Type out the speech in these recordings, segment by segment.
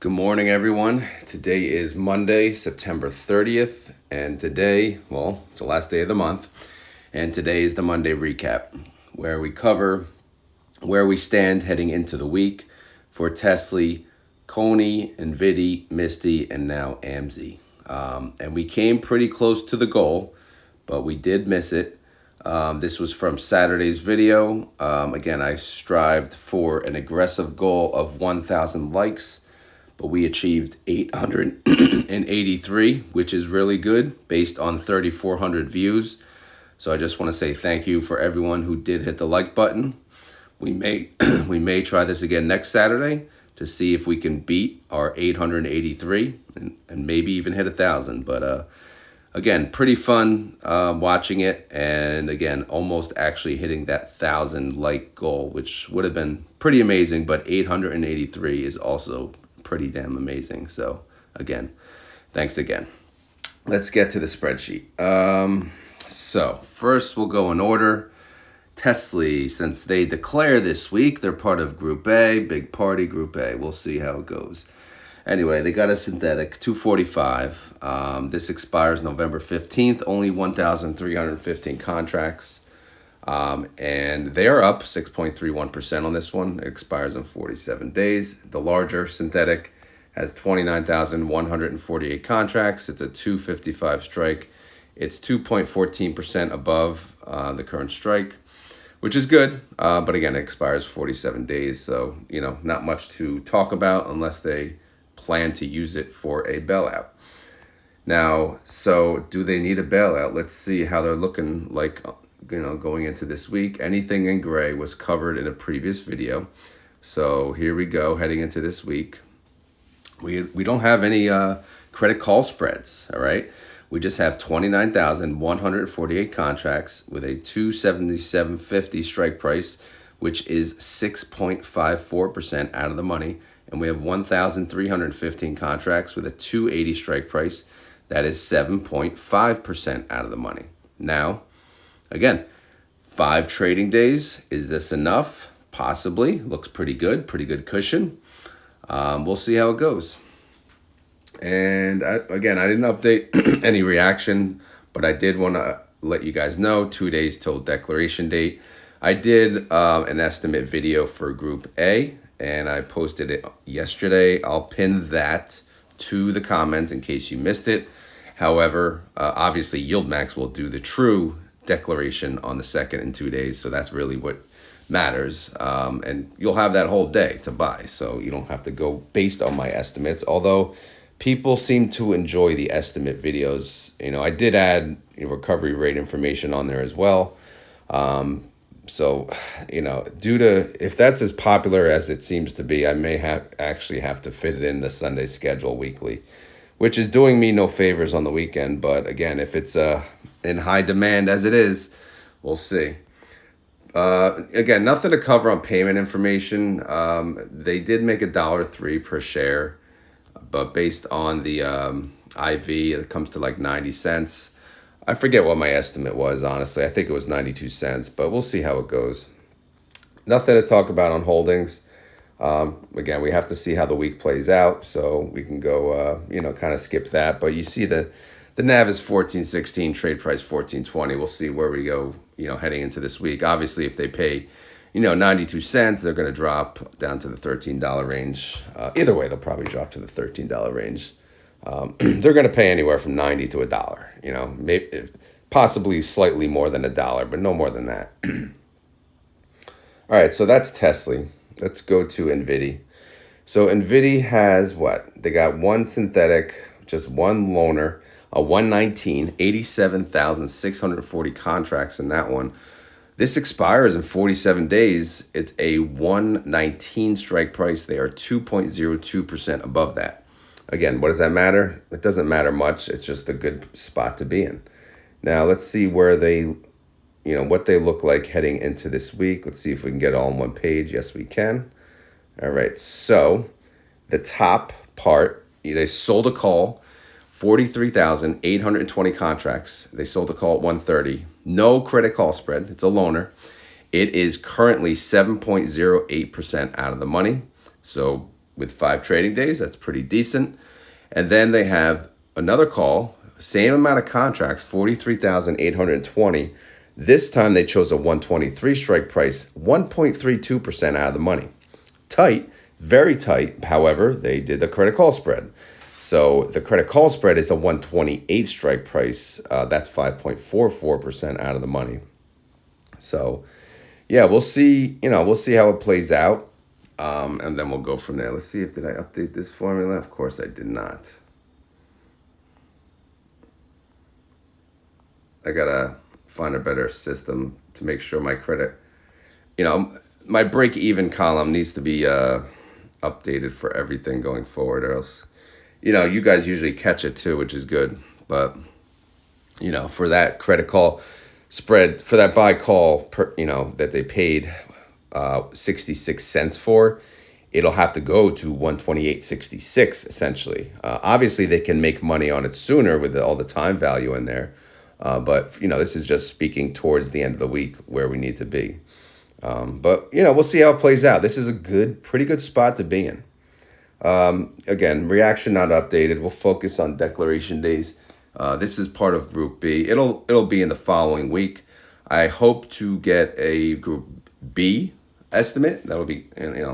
Good morning, everyone. Today is Monday, September 30th, and today, well, it's the last day of the month, and today is the Monday recap, where we cover where we stand heading into the week for Tesley, Cony, Nvidy, Misty, and now AMZY. And we came pretty close to the goal, but we did miss it. This was from Saturday's video. Again, I strived for an aggressive goal of 1,000 likes, but we achieved 883, which is really good based on 3,400 views. So I just want to say thank you for everyone who did hit the like button. We may we may try this again next Saturday to see if we can beat our 883 and maybe even hit 1,000. But again, pretty fun watching it, and again, almost actually hitting that 1,000 like goal, which would have been pretty amazing. But 883 is also pretty damn amazing. So again, thanks again. Let's get to the spreadsheet. So first we'll go in order. Tesley, since they declare this week, they're part of Group A, big party Group A. We'll see how it goes. Anyway, they got a synthetic 245. This expires November 15th, only 1,315 contracts. And they are up 6.31% on this one. It expires in 47 days. The larger synthetic has 29,148 contracts. It's a 255 strike. It's 2.14% above the current strike, which is good. But again, it expires 47 days. So, not much to talk about unless they plan to use it for a bailout. Now, so do they need a bailout? Let's see how they're looking like, going into this week. Anything in gray was covered in a previous video. So here we go, heading into this week. We don't have any credit call spreads, all right? We just have 29,148 contracts with a 277.50 strike price, which is 6.54% out of the money. And we have 1,315 contracts with a 280 strike price. That is 7.5% out of the money. Now, again, 5 trading days. Is this enough? Possibly. Looks pretty good cushion. We'll see how it goes. And I didn't update any reaction, but I did want to let you guys know 2 days till declaration date. I did an estimate video for Group A, and I posted it yesterday. I'll pin that to the comments in case you missed it. However, obviously YieldMax will do the true declaration on the 2nd in 2 days, so that's really what matters. And you'll have that whole day to buy, so you don't have to go based on my estimates, although people seem to enjoy the estimate videos. I did add recovery rate information on there as well. So, due to, if that's as popular as it seems to be, I may actually have to fit it in the Sunday schedule weekly, which is doing me no favors on the weekend. But again, if it's in high demand as it is, we'll see. Again, nothing to cover on payment information. They did make $1.03 per share, but based on the IV, it comes to like 90 cents. I forget what my estimate was, honestly. I think it was 92 cents, but we'll see how it goes. Nothing to talk about on holdings. Again, we have to see how the week plays out, so we can go, kind of skip that. But you see the NAV is 14.16, trade price 14.20. We'll see where we go, heading into this week. Obviously, if they pay, 92 cents, they're going to drop down to the $13 range. Either way, they'll probably drop to the $13 range. They're going to pay anywhere from 90 to $1, maybe possibly slightly more than $1, but no more than that. All right, so that's Tesley. Let's go to Nvidy. So Nvidy has what? They got one synthetic, just one loaner, a 119, 87,640 contracts in that one. This expires in 47 days. It's a 119 strike price. They are 2.02% above that. Again, what does that matter? It doesn't matter much. It's just a good spot to be in. Now, let's see where they, what they look like heading into this week. Let's see if we can get it all on one page. Yes, we can. All right. So the top part, they sold a call, 43,820 contracts. They sold a call at 130. No credit call spread. It's a loaner. It is currently 7.08% out of the money. So with 5 trading days. That's pretty decent. And then they have another call, same amount of contracts, 43,820. This time they chose a 123 strike price, 1.32% out of the money. Tight, very tight. However, they did the credit call spread. So the credit call spread is a 128 strike price. That's 5.44% out of the money. So yeah, we'll see. We'll see how it plays out, and then we'll go from there. Let's see if did I update this formula. Of course, I did not. I gotta find a better system to make sure my credit, my break-even column needs to be updated for everything going forward, or else, you guys usually catch it too, which is good. But for that credit call spread, for that buy call, that they paid 66 cents for, it'll have to go to 128.66 essentially. Obviously, they can make money on it sooner with all the time value in there. But this is just speaking towards the end of the week where we need to be. But we'll see how it plays out. This is a pretty good spot to be in. Again, reaction not updated. We'll focus on declaration days. This is part of Group B. It'll be in the following week. I hope to get a Group B estimate. That'll be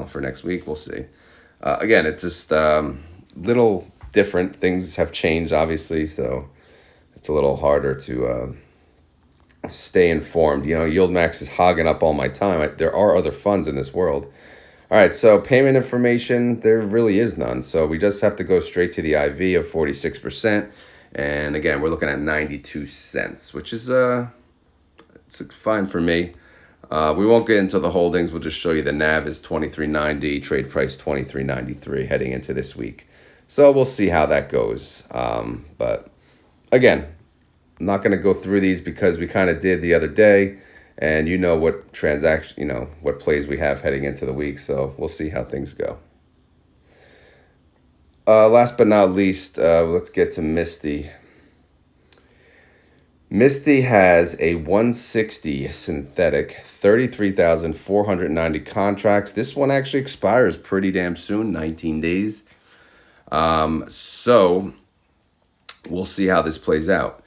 for next week. We'll see. Again, it's just little different things have changed, obviously, so it's a little harder to stay informed. YieldMax is hogging up all my time. There are other funds in this world. All right, so payment information, there really is none. So we just have to go straight to the IV of 46%. And again, we're looking at 92 cents, which is it's fine for me. We won't get into the holdings. We'll just show you the NAV is 23.90, trade price 23.93 heading into this week. So we'll see how that goes. But again, I'm not going to go through these because we kind of did the other day, and what transaction, what plays we have heading into the week. So we'll see how things go. Last but not least, let's get to Misty. Misty has a 160 synthetic, 33,490 contracts. This one actually expires pretty damn soon, 19 days. So we'll see how this plays out.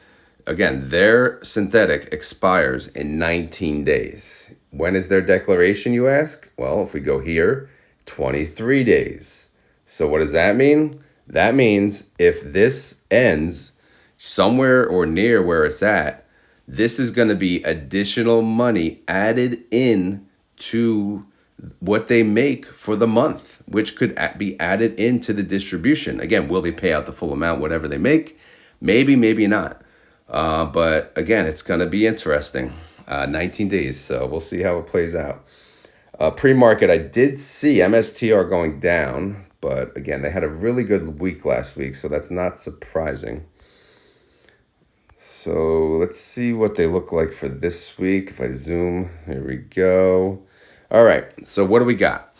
Again, their synthetic expires in 19 days. When is their declaration, you ask? Well, if we go here, 23 days. So what does that mean? That means if this ends somewhere or near where it's at, this is going to be additional money added in to what they make for the month, which could be added into the distribution. Again, will they pay out the full amount, whatever they make? Maybe, maybe not. But again, it's going to be interesting. 19 days, so we'll see how it plays out. Pre-market, I did see MSTY going down, but again, they had a really good week last week, so that's not surprising. So let's see what they look like for this week. If I zoom, here we go. All right, so what do we got?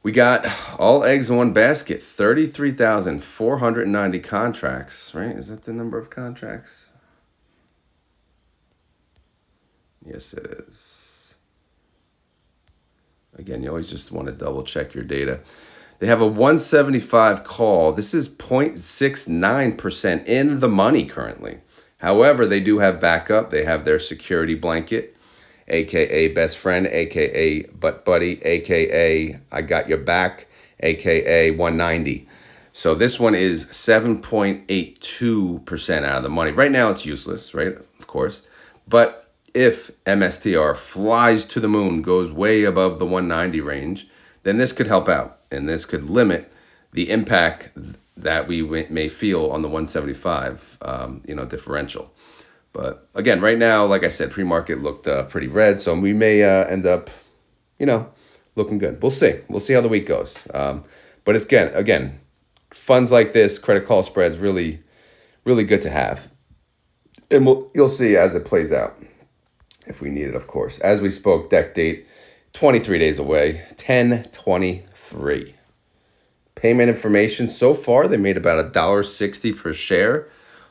We got all eggs in one basket, 33,490 contracts, right? Is that the number of contracts? Yes, it is. Again, you always just want to double check your data. They have a 175 call. This is 0.69% in the money currently. However, they do have backup. They have their security blanket, aka best friend, aka butt buddy, aka I got your back, aka 190. So this one is 7.82% out of the money. Right now it's useless, right? Of course. But if MSTR flies to the moon, goes way above the 190 range, then this could help out. And this could limit the impact that we may feel on the 175, differential. But again, right now, like I said, pre-market looked pretty red. So we may end up, looking good. We'll see. We'll see how the week goes. But it's again, funds like this, credit call spreads, really, really good to have. And you'll see as it plays out. If we need it, of course. As we spoke, deck date, 23 days away, 10/23. Payment information, so far, they made about $1.60 per share.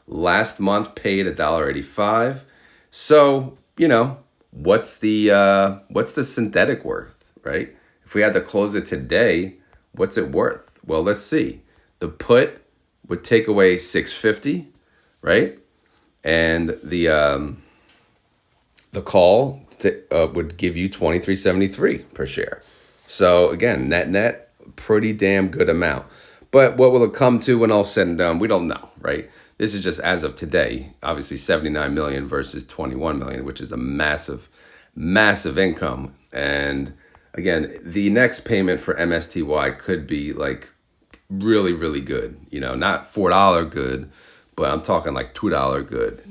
Last month, paid $1.85. So, what's the synthetic worth, right? If we had to close it today, What's it worth? Well, let's see. The put would take away 650, right? And the call would give you 23.73 per share. So again, net, pretty damn good amount. But what will it come to when all said and done? We don't know, right? This is just as of today. Obviously, 79 million versus 21 million, which is a massive, massive income. And again, the next payment for MSTY could be like really, really good. You know, not $4 good, but I'm talking like $2 good.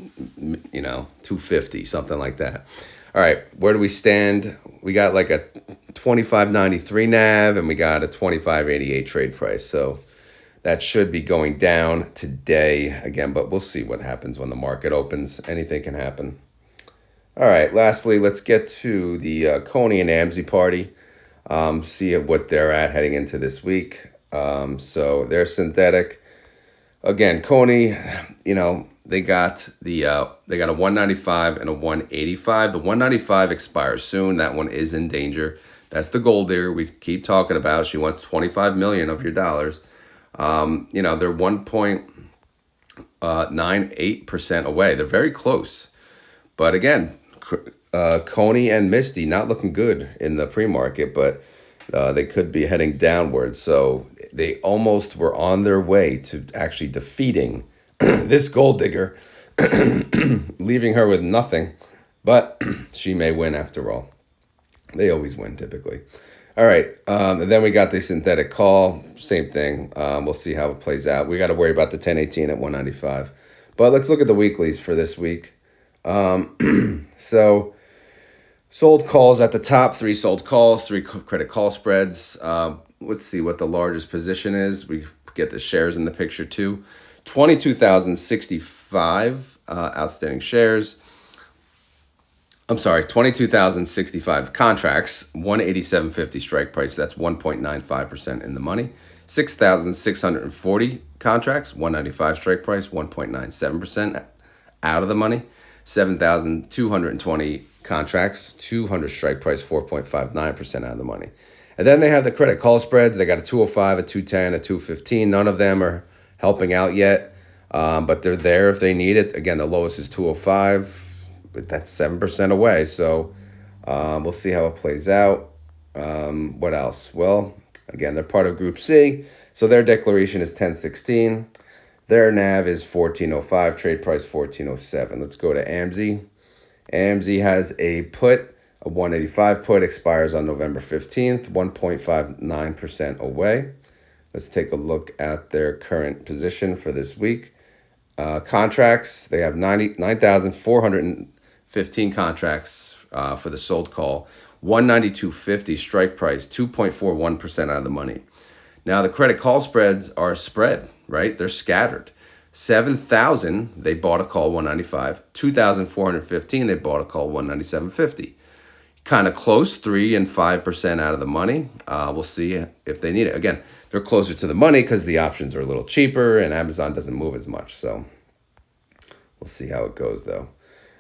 You know, 250, something like that. All right, where do we stand? We got like a 25.93 NAV, and we got a 25.88 trade price. So that should be going down today again, but we'll see what happens when the market opens. Anything can happen. All right, lastly, let's get to the Cony and AMZY party. See what they're at heading into this week. So they're synthetic. Again, Cony, you know, they got a 195 and a 185. The 195 expires soon. That one is in danger. That's the gold digger we keep talking about. She wants 25 million of your dollars. You know, they're 1.98% away. They're very close. But again, Cony and Misty not looking good in the pre-market, but they could be heading downwards. So they almost were on their way to actually defeating this gold digger, leaving her with nothing. But she may win after all. They always win typically. All right, and then we got the synthetic call. Same thing. We'll see how it plays out. We got to worry about the 1018 at 195. But let's look at the weeklies for this week. So sold calls at the top, 3 sold calls, 3 credit call spreads. Let's see what the largest position is. We get the shares in the picture too. 22,065 outstanding shares. I'm sorry, 22,065 contracts, 187.50 strike price. That's 1.95% in the money. 6,640 contracts, 195 strike price, 1.97% out of the money. 7,220 contracts, 200 strike price, 4.59% out of the money. And then they have the credit call spreads. They got a 205, a 210, a 215. None of them are helping out yet, but they're there if they need it. Again, the lowest is 205, but that's 7% away. So we'll see how it plays out. What else? Well, again, they're part of Group C, so their declaration is 1016. Their NAV is 1405, trade price 1407. Let's go to AMZY. AMZY has a put, a 185 put, expires on November 15th, 1.59% away. Let's take a look at their current position for this week. Contracts, they have 9,415 contracts for the sold call, 192.50 strike price, 2.41% out of the money. Now, the credit call spreads are spread, right? They're scattered. 7,000, they bought a call 195. 2,415, they bought a call 197.50. Kind of close, 3 and 5% out of the money. We'll see if they need it. Again, they're closer to the money because the options are a little cheaper and Amazon doesn't move as much. So we'll see how it goes, though.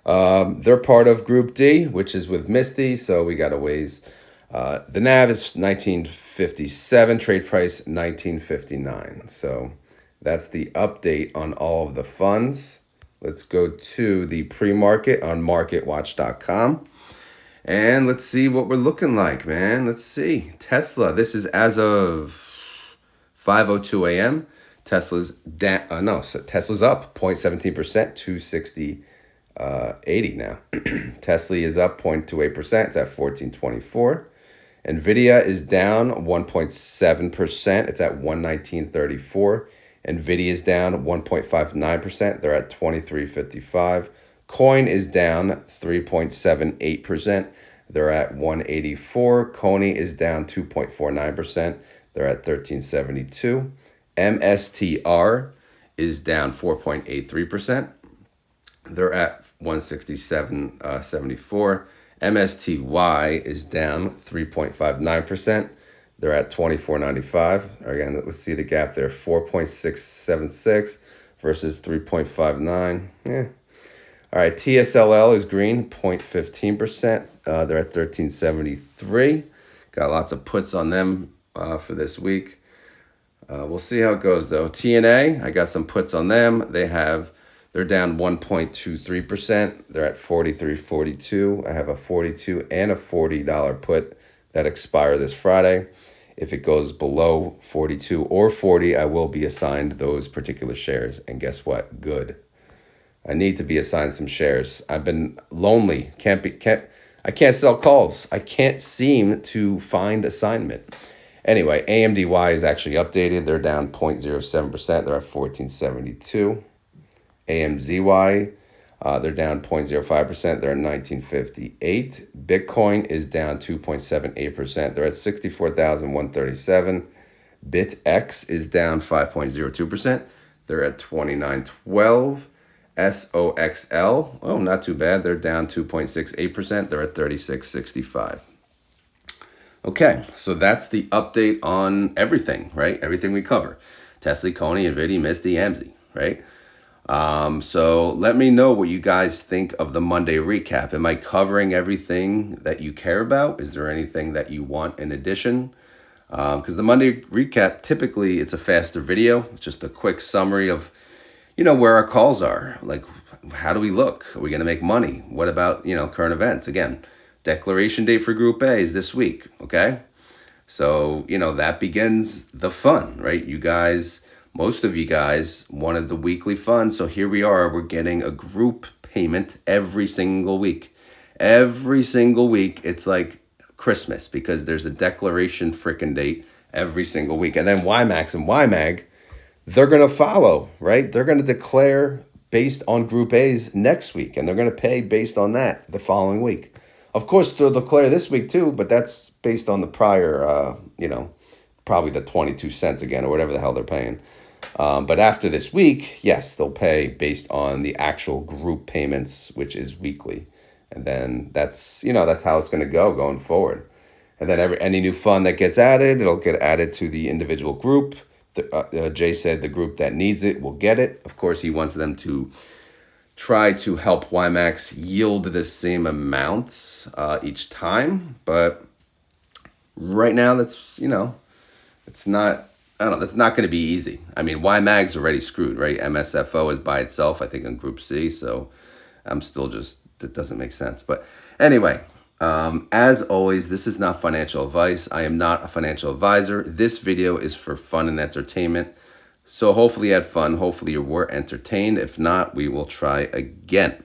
They're part of Group D, which is with Misty. So we got a ways. The NAV is 1957, trade price 1959. So that's the update on all of the funds. Let's go to the pre-market on marketwatch.com. And let's see what we're looking like, man. Let's see. Tesla, this is as of 5:02 a.m. Tesla's down. Tesla's up 0.17%, 260.80 now. Tesley is up 0.28%. It's at 1424. Nvidia is down 1.7%. It's at 119.34. Nvidia is down 1.59%. They're at 23.55. Coin is down 3.78%. They're at 184. Cony is down 2.49%. They're at 1372. MSTR is down 4.83%. They're at 167.74. MSTY is down 3.59%. They're at 24.95. Again, let's see the gap there. 4.676 versus 3.59. Yeah. All right, TSLY is green, 0.15%. They're at 1373. Got lots of puts on them for this week. We'll see how it goes though. TNA, I got some puts on them. They're down 1.23%. They're at 43.42. I have a 42 and a $40 put that expire this Friday. If it goes below 42 or 40, I will be assigned those particular shares. And guess what? Good. I need to be assigned some shares. I've been lonely. I can't sell calls. I can't seem to find assignment. Anyway, AMZY is actually updated. They're down 0.07%. They're at 1472. AMZY, they're down 0.05%. They're at 1958. Bitcoin is down 2.78%. They're at 64,137. BitX is down 5.02%. They're at 2912. SOXL, oh, not too bad. They're down 2.68%. They're at 3665. Okay, so that's the update on everything, right? Everything we cover. Tesley, Cony, Nvidy, Misty, AMZY, right? So let me know what you guys think of the Monday recap. Am I covering everything that you care about? Is there anything that you want in addition? Because the Monday recap, typically it's a faster video. It's just a quick summary of, where our calls are. Like, how do we look? Are we going to make money? What about, current events? Again, declaration date for Group A is this week, okay? So, that begins the fun, right? Most of you guys wanted the weekly fun, so here we are. We're getting a group payment every single week. Every single week, it's like Christmas because there's a declaration frickin' date every single week. And then YieldMax and YMAG, they're going to follow, right? They're going to declare based on Group A's next week, and they're going to pay based on that the following week. Of course, they'll declare this week too, but that's based on the prior, probably the 22 cents again or whatever the hell they're paying. But after this week, yes, they'll pay based on the actual group payments, which is weekly. And then that's how it's going to go going forward. And then any new fund that gets added, it'll get added to the individual group. Jay said the group that needs it will get it. Of course, he wants them to try to help YieldMax yield the same amounts each time. But right now, it's not, that's not going to be easy. I mean, YMAG's already screwed, right? MSFO is by itself, I think, in Group C. So I'm still that doesn't make sense. But anyway, as always, this is not financial advice. I am not a financial advisor. This video is for fun and entertainment. So hopefully you had fun. Hopefully you were entertained. If not, we will try again.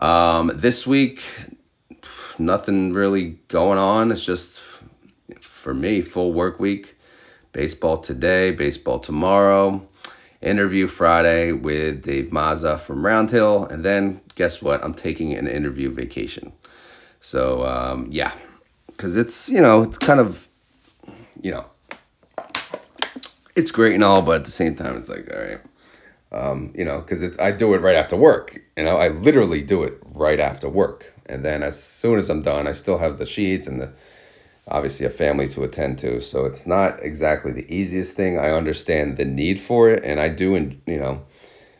This week, nothing really going on. It's just, for me, full work week. Baseball today, baseball tomorrow. Interview Friday with Dave Mazza from Round Hill. And then, guess what? I'm taking an interview vacation. So, yeah. Because it's, it's kind of, it's great and all, but at the same time, it's like, all right. Because I do it right after work. I literally do it right after work. And then as soon as I'm done, I still have the sheets and obviously a family to attend to. So it's not exactly the easiest thing. I understand the need for it. And I do, and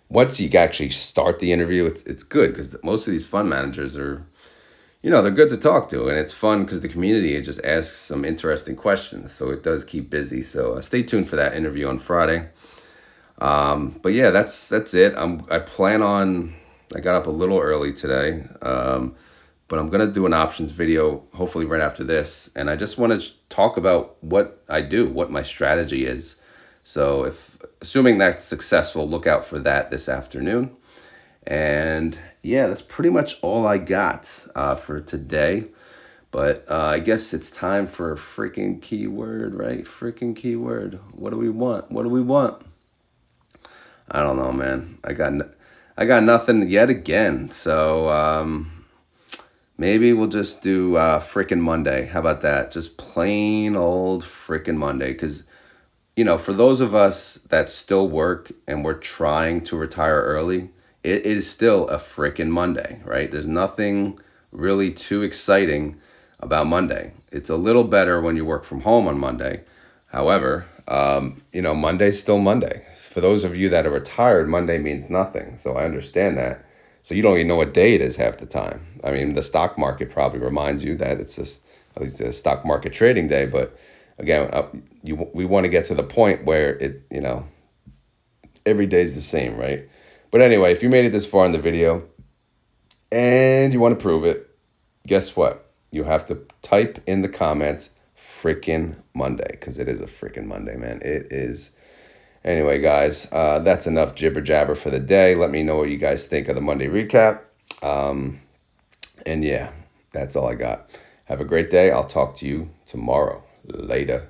once you actually start the interview, it's good because most of these fund managers are, they're good to talk to. And it's fun because the community just asks some interesting questions. So it does keep busy. So stay tuned for that interview on Friday. But yeah, that's it. I got up a little early today. But I'm going to do an options video, hopefully right after this. And I just want to talk about what I do, what my strategy is. So assuming that's successful, look out for that this afternoon. And yeah, that's pretty much all I got for today. But I guess it's time for a freaking keyword, right? Freaking keyword. What do we want? What do we want? I don't know, man. I got nothing yet again. So, maybe we'll just do frickin' Monday. How about that? Just plain old frickin' Monday. Because, for those of us that still work and we're trying to retire early, it is still a frickin' Monday, right? There's nothing really too exciting about Monday. It's a little better when you work from home on Monday. However, Monday's still Monday. For those of you that are retired, Monday means nothing. So I understand that. So you don't even know what day it is half the time. I mean, the stock market probably reminds you that it's at least a stock market trading day. But again, we want to get to the point where it, every day's the same, right? But anyway, if you made it this far in the video and you want to prove it, guess what? You have to type in the comments freaking Monday, because it is a freaking Monday, man. It is. Anyway, guys, that's enough jibber jabber for the day. Let me know what you guys think of the Monday recap. And yeah, that's all I got. Have a great day. I'll talk to you tomorrow. Later.